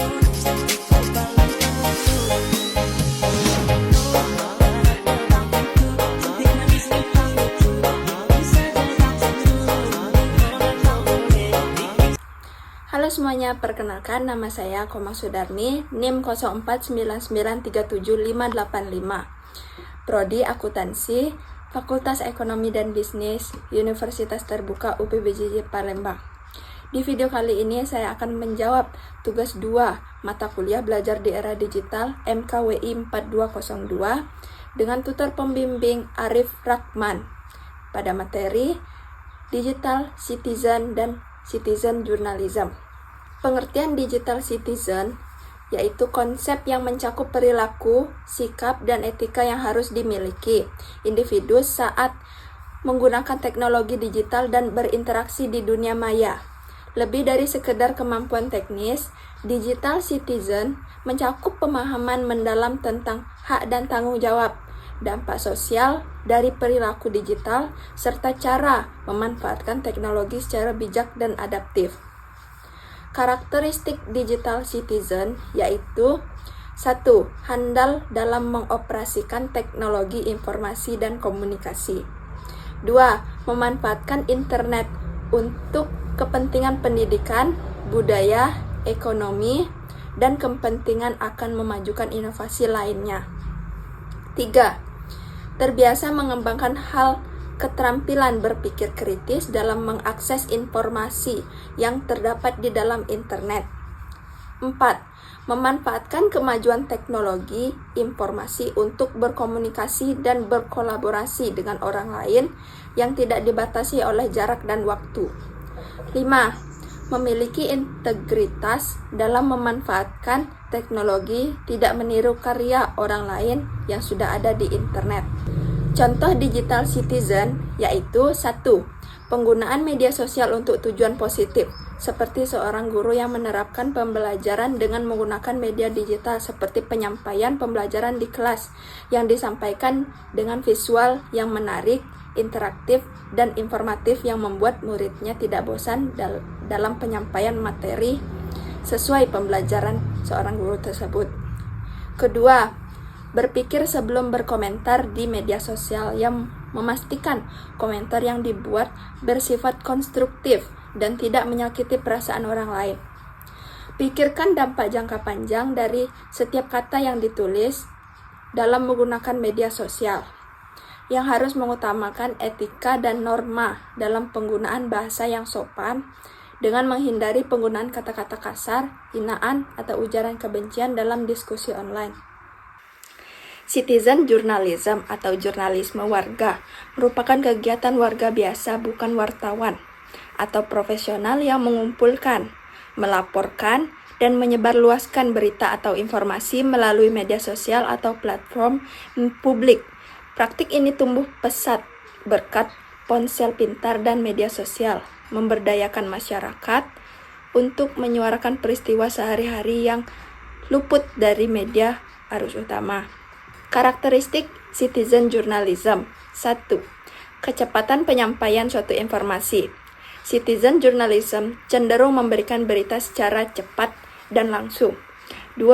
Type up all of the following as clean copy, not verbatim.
Halo semuanya, perkenalkan nama saya Koma Sudarni, NIM 0499375585. Prodi Akuntansi, Fakultas Ekonomi dan Bisnis, Universitas Terbuka UPBJJ Palembang. Di video kali ini saya akan menjawab tugas 2 mata kuliah belajar di era digital MKWI 4202 dengan tutor pembimbing Arif Rahman pada materi Digital Citizen dan Citizen Journalism. Pengertian digital citizen yaitu konsep yang mencakup perilaku, sikap, dan etika yang harus dimiliki individu saat menggunakan teknologi digital dan berinteraksi di dunia maya. Lebih dari sekedar kemampuan teknis, digital citizen mencakup pemahaman mendalam tentang hak dan tanggung jawab, dampak sosial dari perilaku digital, serta cara memanfaatkan teknologi secara bijak dan adaptif. Karakteristik digital citizen yaitu 1. Handal dalam mengoperasikan teknologi informasi dan komunikasi. 2. Memanfaatkan internet untuk kepentingan pendidikan, budaya, ekonomi, dan kepentingan akan memajukan inovasi lainnya. 3. Terbiasa mengembangkan keterampilan berpikir kritis dalam mengakses informasi yang terdapat di dalam internet. 4. Memanfaatkan kemajuan teknologi informasi untuk berkomunikasi dan berkolaborasi dengan orang lain yang tidak dibatasi oleh jarak dan waktu. 5. Memiliki integritas dalam memanfaatkan teknologi, tidak meniru karya orang lain yang sudah ada di internet. Contoh digital citizen yaitu 1. Penggunaan media sosial untuk tujuan positif, seperti seorang guru yang menerapkan pembelajaran dengan menggunakan media digital seperti penyampaian pembelajaran di kelas yang disampaikan dengan visual yang menarik, interaktif, dan informatif yang membuat muridnya tidak bosan dalam penyampaian materi sesuai pembelajaran seorang guru tersebut. Kedua, berpikir sebelum berkomentar di media sosial yang memastikan komentar yang dibuat bersifat konstruktif dan tidak menyakiti perasaan orang lain. Pikirkan dampak jangka panjang dari setiap kata yang ditulis dalam menggunakan media sosial, yang harus mengutamakan etika dan norma dalam penggunaan bahasa yang sopan dengan menghindari penggunaan kata-kata kasar, hinaan, atau ujaran kebencian dalam diskusi online. Citizen journalism atau jurnalisme warga merupakan kegiatan warga biasa, bukan wartawan atau profesional yang mengumpulkan, melaporkan, dan menyebarluaskan berita atau informasi melalui media sosial atau platform publik. Praktik ini tumbuh pesat berkat ponsel pintar dan media sosial, memberdayakan masyarakat untuk menyuarakan peristiwa sehari-hari yang luput dari media arus utama. Karakteristik citizen journalism. 1. Kecepatan penyampaian suatu informasi. Citizen journalism cenderung memberikan berita secara cepat dan langsung. 2.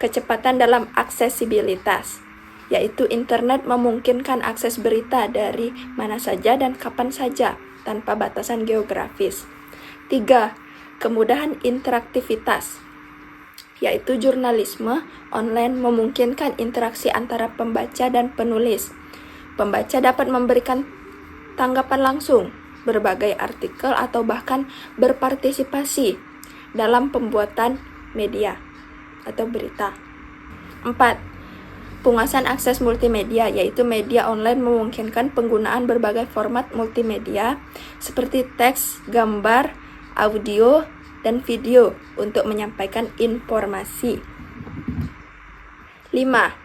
Kecepatan dalam aksesibilitas, yaitu internet memungkinkan akses berita dari mana saja dan kapan saja tanpa batasan geografis. 3. Kemudahan interaktivitas, yaitu jurnalisme online memungkinkan interaksi antara pembaca dan penulis. Pembaca dapat memberikan tanggapan langsung, berbagai artikel, atau bahkan berpartisipasi dalam pembuatan media atau berita. 4. Penguasaan akses multimedia, yaitu media online memungkinkan penggunaan berbagai format multimedia seperti teks, gambar, audio, dan video untuk menyampaikan informasi. 5.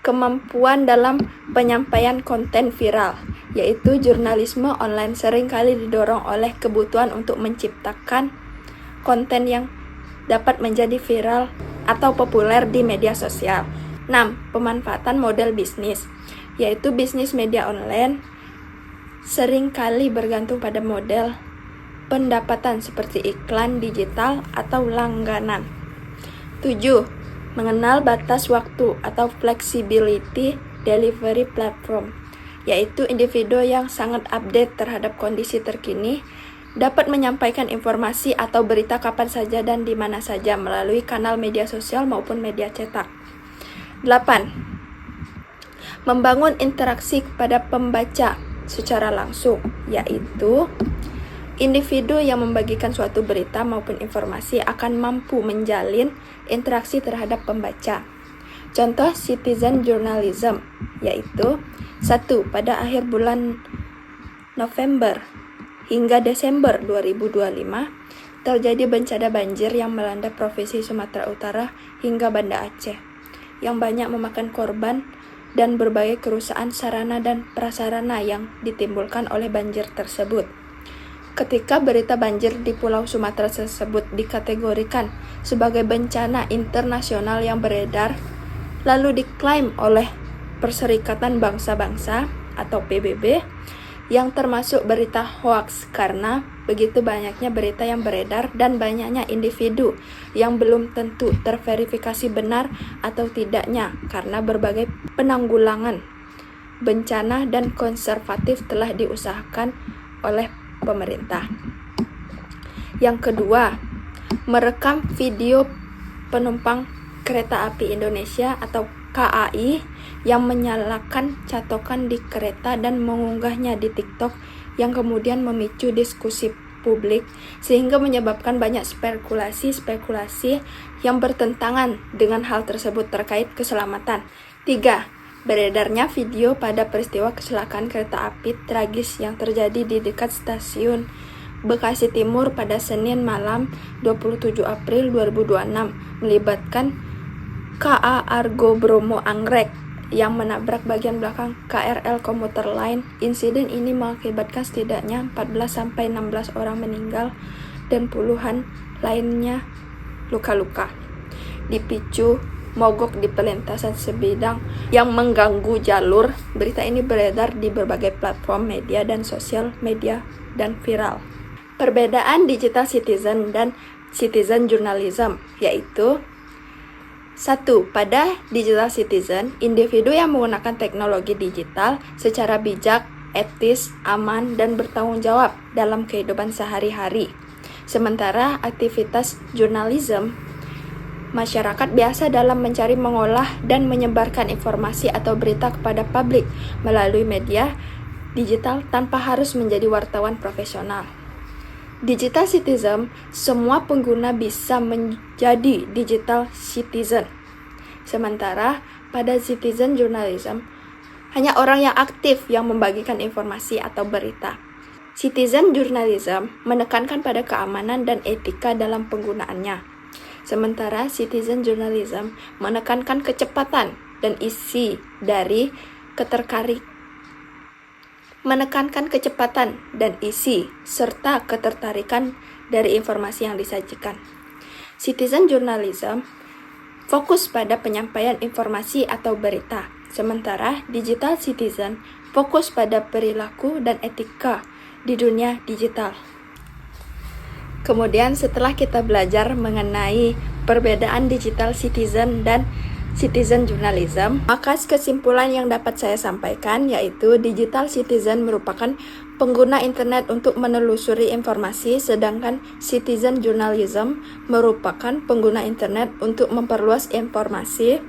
Kemampuan dalam penyampaian konten viral, yaitu jurnalisme online seringkali didorong oleh kebutuhan untuk menciptakan konten yang dapat menjadi viral atau populer di media sosial. 6. Pemanfaatan model bisnis, yaitu bisnis media online seringkali bergantung pada model pendapatan seperti iklan digital atau langganan. 7. Mengenal batas waktu atau flexibility delivery platform, yaitu individu yang sangat update terhadap kondisi terkini, dapat menyampaikan informasi atau berita kapan saja dan di mana saja melalui kanal media sosial maupun media cetak. 8. Membangun interaksi kepada pembaca secara langsung, yaitu individu yang membagikan suatu berita maupun informasi akan mampu menjalin interaksi terhadap pembaca. Contoh citizen journalism, yaitu 1. Pada akhir bulan November hingga Desember 2025, terjadi bencana banjir yang melanda Provinsi Sumatera Utara hingga Banda Aceh, yang banyak memakan korban dan berbagai kerusakan sarana dan prasarana yang ditimbulkan oleh banjir tersebut. Ketika berita banjir di Pulau Sumatera tersebut dikategorikan sebagai bencana internasional yang beredar, lalu diklaim oleh Perserikatan Bangsa-Bangsa atau PBB, yang termasuk berita hoaks karena begitu banyaknya berita yang beredar dan banyaknya individu yang belum tentu terverifikasi benar atau tidaknya karena berbagai penanggulangan bencana dan konservatif telah diusahakan oleh pemerintah. Yang kedua, merekam video penumpang kereta api Indonesia atau KAI yang menyalakan catokan di kereta dan mengunggahnya di TikTok, yang kemudian memicu diskusi publik sehingga menyebabkan banyak spekulasi yang bertentangan dengan hal tersebut terkait keselamatan. 3. Beredarnya video pada peristiwa kecelakaan kereta api tragis yang terjadi di dekat stasiun Bekasi Timur pada Senin malam 27 April 2026 melibatkan KA Argo Bromo Anggrek yang menabrak bagian belakang KRL komuter lain. Insiden ini mengakibatkan setidaknya 14-16 orang meninggal dan puluhan lainnya luka-luka. Dipicu mogok di perlintasan sebidang yang mengganggu jalur. Berita ini beredar di berbagai platform media dan sosial media dan viral. Perbedaan digital citizen dan citizen journalism, yaitu 1. Pada digital citizen, individu yang menggunakan teknologi digital secara bijak, etis, aman, dan bertanggung jawab dalam kehidupan sehari-hari. Sementara aktivitas jurnalisme, masyarakat biasa dalam mencari, mengolah, dan menyebarkan informasi atau berita kepada publik melalui media digital tanpa harus menjadi wartawan profesional. Digital citizen, semua pengguna bisa menjadi digital citizen. Sementara pada citizen journalism, hanya orang yang aktif yang membagikan informasi atau berita. Citizen journalism menekankan pada keamanan dan etika dalam penggunaannya. Sementara citizen journalism menekankan kecepatan dan isi dari serta ketertarikan dari informasi yang disajikan. Citizen journalism fokus pada penyampaian informasi atau berita, sementara digital citizen fokus pada perilaku dan etika di dunia digital. Kemudian setelah kita belajar mengenai perbedaan digital citizen dan citizen journalism, maka kesimpulan yang dapat saya sampaikan yaitu digital citizen merupakan pengguna internet untuk menelusuri informasi, sedangkan citizen journalism merupakan pengguna internet untuk memperluas informasi.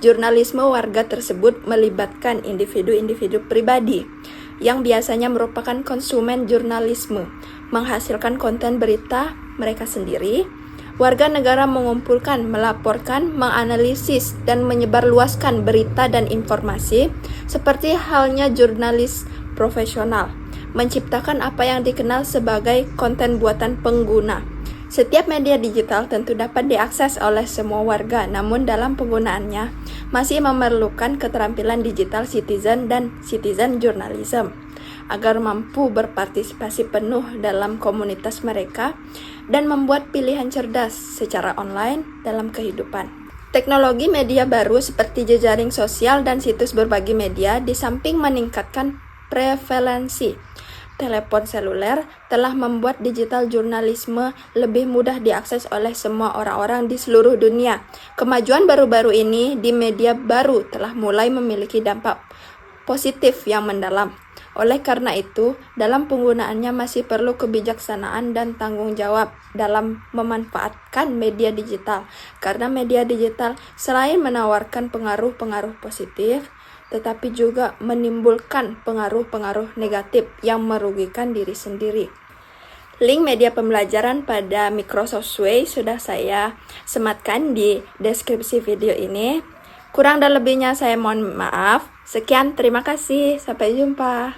Jurnalisme warga tersebut melibatkan individu-individu pribadi yang biasanya merupakan konsumen jurnalisme, menghasilkan konten berita mereka sendiri. Warga negara mengumpulkan, melaporkan, menganalisis, dan menyebarluaskan berita dan informasi seperti halnya jurnalis profesional, menciptakan apa yang dikenal sebagai konten buatan pengguna. Setiap media digital tentu dapat diakses oleh semua warga, namun dalam penggunaannya masih memerlukan keterampilan digital citizen dan citizen journalism agar mampu berpartisipasi penuh dalam komunitas mereka dan membuat pilihan cerdas secara online dalam kehidupan. Teknologi media baru seperti jejaring sosial dan situs berbagi media di samping meningkatkan prevalensi telepon seluler telah membuat digital jurnalisme lebih mudah diakses oleh semua orang-orang di seluruh dunia. Kemajuan baru-baru ini di media baru telah mulai memiliki dampak positif yang mendalam. Oleh karena itu, dalam penggunaannya masih perlu kebijaksanaan dan tanggung jawab dalam memanfaatkan media digital. Karena media digital selain menawarkan pengaruh-pengaruh positif, tetapi juga menimbulkan pengaruh-pengaruh negatif yang merugikan diri sendiri. Link media pembelajaran pada Microsoft Way sudah saya sematkan di deskripsi video ini. Kurang dan lebihnya saya mohon maaf. Sekian, terima kasih. Sampai jumpa.